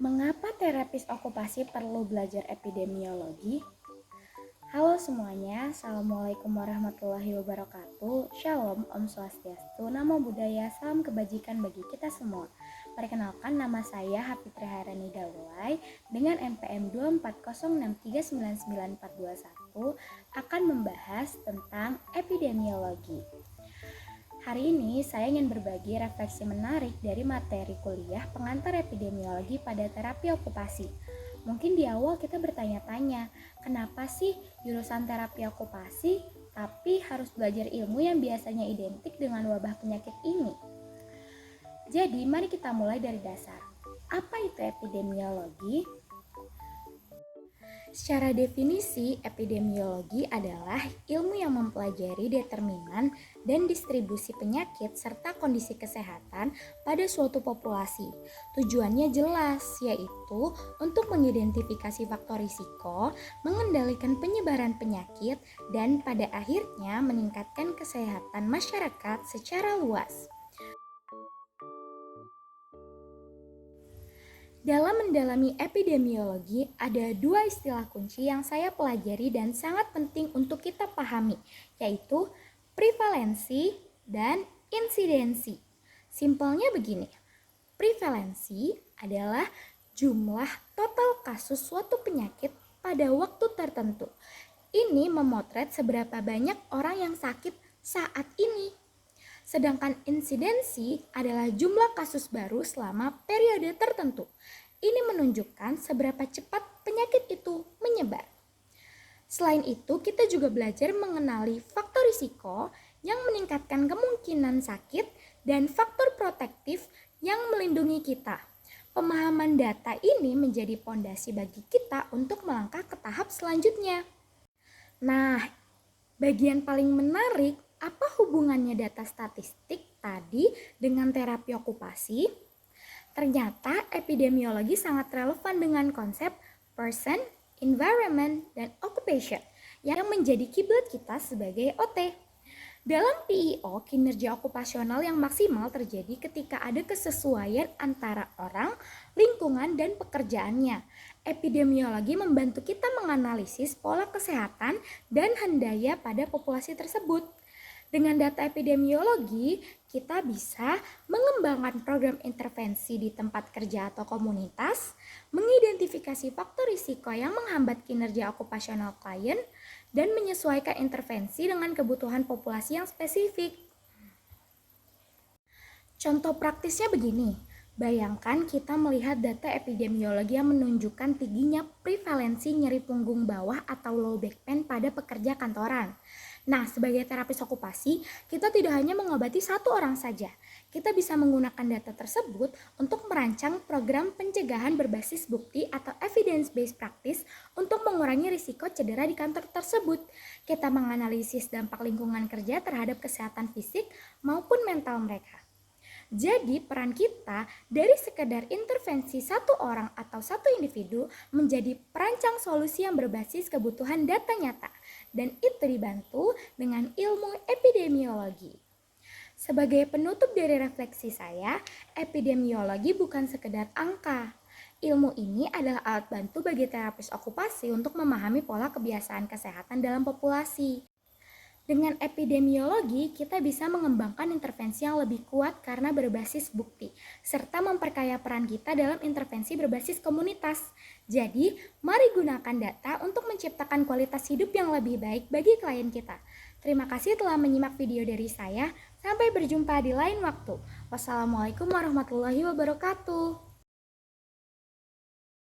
Mengapa terapis okupasi perlu belajar epidemiologi? Halo semuanya, Assalamualaikum warahmatullahi wabarakatuh. Shalom, Om Swastiastu, Namo Buddhaya, salam kebajikan bagi kita semua. Perkenalkan, nama saya Hafitri Hairani Daulay dengan NPM 240639941 akan membahas tentang epidemiologi. Hari ini saya ingin berbagi refleksi menarik dari materi kuliah pengantar epidemiologi pada terapi okupasi. Mungkin di awal kita bertanya-tanya, kenapa sih jurusan terapi okupasi tapi harus belajar ilmu yang biasanya identik dengan wabah penyakit ini? Jadi mari kita mulai dari dasar. Apa itu epidemiologi? Secara definisi, epidemiologi adalah ilmu yang mempelajari determinan dan distribusi penyakit serta kondisi kesehatan pada suatu populasi. Tujuannya jelas, yaitu untuk mengidentifikasi faktor risiko, mengendalikan penyebaran penyakit, dan pada akhirnya meningkatkan kesehatan masyarakat secara luas. Dalam mendalami epidemiologi, ada dua istilah kunci yang saya pelajari dan sangat penting untuk kita pahami, yaitu prevalensi dan insidensi. Simpelnya begini, prevalensi adalah jumlah total kasus suatu penyakit pada waktu tertentu. Ini memotret seberapa banyak orang yang sakit saat ini. Sedangkan insidensi adalah jumlah kasus baru selama periode tertentu. Ini menunjukkan seberapa cepat penyakit itu menyebar. Selain itu, kita juga belajar mengenali faktor risiko yang meningkatkan kemungkinan sakit dan faktor protektif yang melindungi kita. Pemahaman data ini menjadi fondasi bagi kita untuk melangkah ke tahap selanjutnya. Nah, bagian paling menarik, apa hubungannya data statistik tadi dengan terapi okupasi? Ternyata epidemiologi sangat relevan dengan konsep person, environment, dan occupation yang menjadi kiblat kita sebagai OT. Dalam PIO, kinerja okupasional yang maksimal terjadi ketika ada kesesuaian antara orang, lingkungan, dan pekerjaannya. Epidemiologi membantu kita menganalisis pola kesehatan dan handaya pada populasi tersebut. Dengan data epidemiologi, kita bisa mengembangkan program intervensi di tempat kerja atau komunitas, mengidentifikasi faktor risiko yang menghambat kinerja okupasional klien, dan menyesuaikan intervensi dengan kebutuhan populasi yang spesifik. Contoh praktisnya begini, bayangkan kita melihat data epidemiologi yang menunjukkan tingginya prevalensi nyeri punggung bawah atau low back pain pada pekerja kantoran. Nah, sebagai terapis okupasi, kita tidak hanya mengobati satu orang saja. Kita bisa menggunakan data tersebut untuk merancang program pencegahan berbasis bukti atau evidence-based practice untuk mengurangi risiko cedera di kantor tersebut. Kita menganalisis dampak lingkungan kerja terhadap kesehatan fisik maupun mental mereka. Jadi peran kita dari sekedar intervensi satu orang atau satu individu menjadi perancang solusi yang berbasis kebutuhan data nyata, dan itu dibantu dengan ilmu epidemiologi. Sebagai penutup dari refleksi saya, epidemiologi bukan sekedar angka. Ilmu ini adalah alat bantu bagi terapis okupasi untuk memahami pola kebiasaan kesehatan dalam populasi. Dengan epidemiologi, kita bisa mengembangkan intervensi yang lebih kuat karena berbasis bukti, serta memperkaya peran kita dalam intervensi berbasis komunitas. Jadi, mari gunakan data untuk menciptakan kualitas hidup yang lebih baik bagi klien kita. Terima kasih telah menyimak video dari saya. Sampai berjumpa di lain waktu. Wassalamualaikum warahmatullahi wabarakatuh.